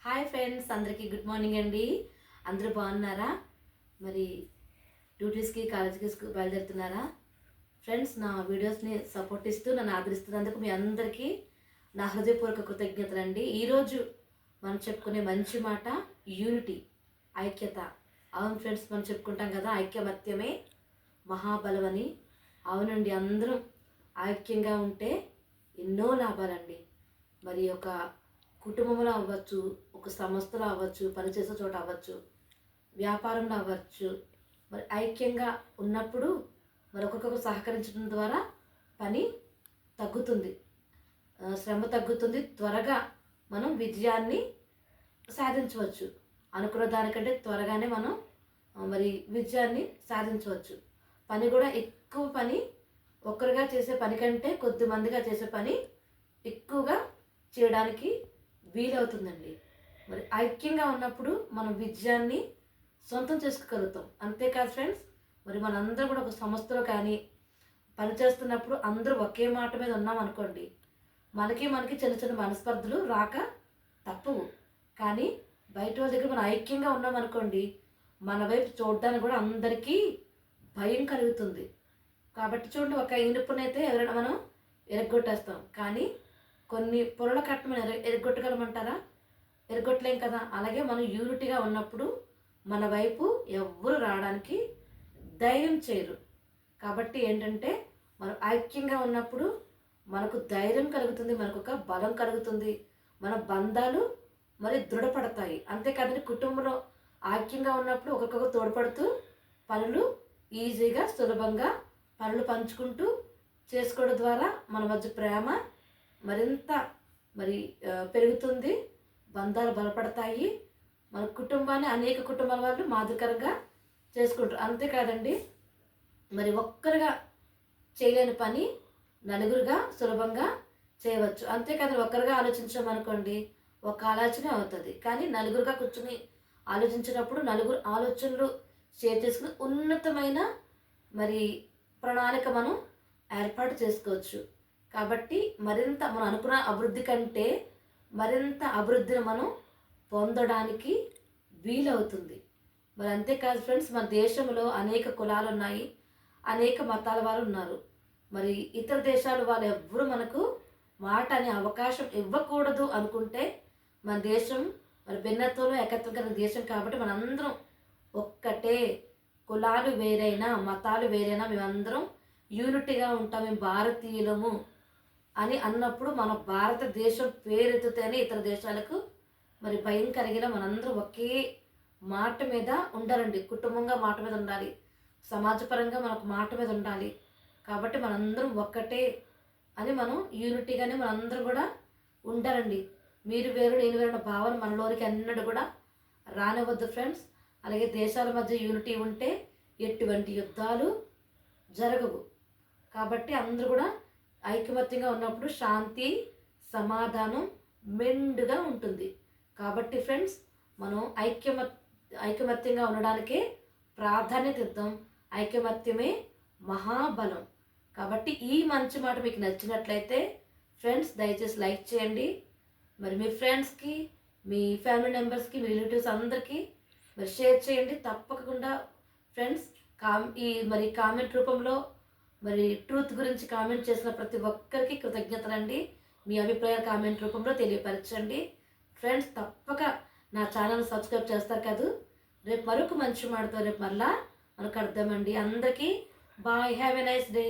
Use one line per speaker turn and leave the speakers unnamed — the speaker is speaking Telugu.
హాయ్ ఫ్రెండ్స్, అందరికీ గుడ్ మార్నింగ్ అండి. అందరూ బాగున్నారా? మరి డ్యూటీస్కి కాలేజీకి బయలుదేరుతున్నారా? ఫ్రెండ్స్, నా వీడియోస్ని సపోర్ట్ ఇస్తూ నన్ను ఆదరిస్తున్నందుకు మీ అందరికీ నా హృదయపూర్వక కృతజ్ఞతలు అండి. ఈరోజు మనం చెప్పుకునే మంచి మాట యూనిటీ, ఐక్యత. అవును ఫ్రెండ్స్, మనం చెప్పుకుంటాం కదా, ఐక్యమత్యమే మహాబలం అని. అవునండి, అందరం ఐక్యంగా ఉంటే ఎన్నో లాభాలండి. మరి ఒక కుటుంబంలో అవ్వచ్చు, ఒక సంస్థలో అవ్వచ్చు, పనిచేసే చోట అవ్వచ్చు, వ్యాపారంలో అవ్వచ్చు. మరి ఐక్యంగా ఉన్నప్పుడు మరి ఒక్కొక్కరు సహకరించడం ద్వారా పని తగ్గుతుంది, శ్రమ తగ్గుతుంది, త్వరగా మనం విజయాన్ని సాధించవచ్చు. అనుకున్న దానికంటే త్వరగానే మనం మరి విజయాన్ని సాధించవచ్చు. పని కూడా ఎక్కువ పని ఒక్కరుగా చేసే పని కంటే కొద్ది మందిగా చేసే పని ఎక్కువగా చేయడానికి వీలవుతుందండి. మరి ఐక్యంగా ఉన్నప్పుడు మనం విజయాన్ని సొంతం చేసుకోగలుగుతాం. అంతేకాదు ఫ్రెండ్స్, మరి మనందరం కూడా ఒక సంస్థలో కానీ పనిచేస్తున్నప్పుడు అందరూ ఒకే మాట మీద ఉన్నాం అనుకోండి, మనకి చిన్న చిన్న మనస్పర్ధలు రాక తప్పవు. కానీ బయట వాళ్ళ దగ్గర మనం ఐక్యంగా ఉన్నామనుకోండి, మన వైపు చూడడానికి కూడా అందరికీ భయం కలుగుతుంది. కాబట్టి చూడండి, ఒక ఇనుపునైతే ఎవరైనా మనం ఎరగొట్టేస్తాం, కానీ కొన్ని పొరల కట్ట మనం ఎరగొట్టగలమంటారా? ఎరగొట్టలేం కదా. అలాగే మనం యూనిటీగా ఉన్నప్పుడు మన వైపు ఎవ్వరు రావడానికి ధైర్యం చేయరు. కాబట్టి ఏంటంటే, మనం ఐక్యంగా ఉన్నప్పుడు మనకు ధైర్యం కలుగుతుంది, మనకు ఒక బలం కలుగుతుంది, మన బంధాలు మరి దృఢపడతాయి. అంతేకాదని కుటుంబంలో ఐక్యంగా ఉన్నప్పుడు ఒక్కొక్కరు తోడ్పడుతూ పనులు ఈజీగా సులభంగా పనులు పంచుకుంటూ చేసుకోవడం ద్వారా మన మధ్య ప్రేమ మరింత పెరుగుతుంది, బంధాలు బలపడతాయి, మన కుటుంబాన్ని అనేక కుటుంబాల వాళ్ళు మాదిరికరంగా చేసుకుంటారు. అంతేకాదండి, మరి ఒక్కరుగా చేయలేని పని నలుగురుగా సులభంగా చేయవచ్చు. అంతేకాదు, ఒక్కరుగా ఆలోచించామనుకోండి, ఒక ఆలోచన అవుతుంది. కానీ నలుగురుగా కూర్చుని ఆలోచించినప్పుడు నలుగురు ఆలోచనలు షేర్ చేసుకుని ఉన్నతమైన మరి ప్రణాళిక మనం ఏర్పాటు చేసుకోవచ్చు. కాబట్టి మరింత మనం అనుకున్న అభివృద్ధి కంటే మరింత అభివృద్ధిని మనం పొందడానికి వీలవుతుంది. మరి అంతేకాదు ఫ్రెండ్స్, మన దేశంలో అనేక కులాలు ఉన్నాయి, అనేక మతాల వాళ్ళు ఉన్నారు. మరి ఇతర దేశాల వాళ్ళు ఎవ్వరూ మనకు మాట అనే అవకాశం ఇవ్వకూడదు అనుకుంటే, మన దేశం మరి భిన్నత్వంలో ఏకత్వం కలిగిన దేశం కాబట్టి మనందరం ఒక్కటే. కులాలు వేరైనా, మతాలు వేరైనా మేమందరం యూనిటీగా ఉంటాం, మేము భారతీయులము అని అన్నప్పుడు మన భారతదేశం పేరెత్తితేనే ఇతర దేశాలకు మరి భయం కలిగేలా మనందరం ఒకే మాట మీద ఉండాలండి. కుటుంబంగా మాట మీద ఉండాలి, సమాజపరంగా మనకు మాట మీద ఉండాలి. కాబట్టి మనందరం ఒక్కటే అని మనం యూనిటీగానే మనందరం కూడా ఉండాలండి. మీరు వేరు నేను వేరు భావన మనలోనికి అన్నట్టు కూడా రానివ్వద్దు ఫ్రెండ్స్. అలాగే దేశాల మధ్య యూనిటీ ఉంటే ఎటువంటి యుద్ధాలు జరగవు. కాబట్టి అందరూ కూడా ఐకమత్యంగా ఉన్నప్పుడు శాంతి సమాధానం మెండుగా ఉంటుంది. కాబట్టి ఫ్రెండ్స్, మనం ఐకమత్యంగా ఉండడానికే ప్రాధాన్యత ఇద్దాం. ఐకమత్యమే మహాబలం. కాబట్టి ఈ మంచి మాట మీకు నచ్చినట్లయితే ఫ్రెండ్స్, దయచేసి లైక్ చేయండి. మరి మీ ఫ్రెండ్స్కి, మీ ఫ్యామిలీ మెంబర్స్కి, మీ రిలేటివ్స్ అందరికీ మరి షేర్ చేయండి. తప్పకుండా ఫ్రెండ్స్, కామెంట్ రూపంలో మరి ట్రూత్ గురించి కామెంట్ చేసిన ప్రతి ఒక్కరికి కృతజ్ఞతలండి. మీ అభిప్రాయాలు కామెంట్ రూపంలో తెలియపరచండి. ఫ్రెండ్స్, తప్పక నా ఛానల్ సబ్స్క్రైబ్ చేస్తారు కదా. రేపు మరొక మంచి మాటతో రేపు మళ్ళా మనకు అర్థమండి. అందరికీ bye, have a nice day.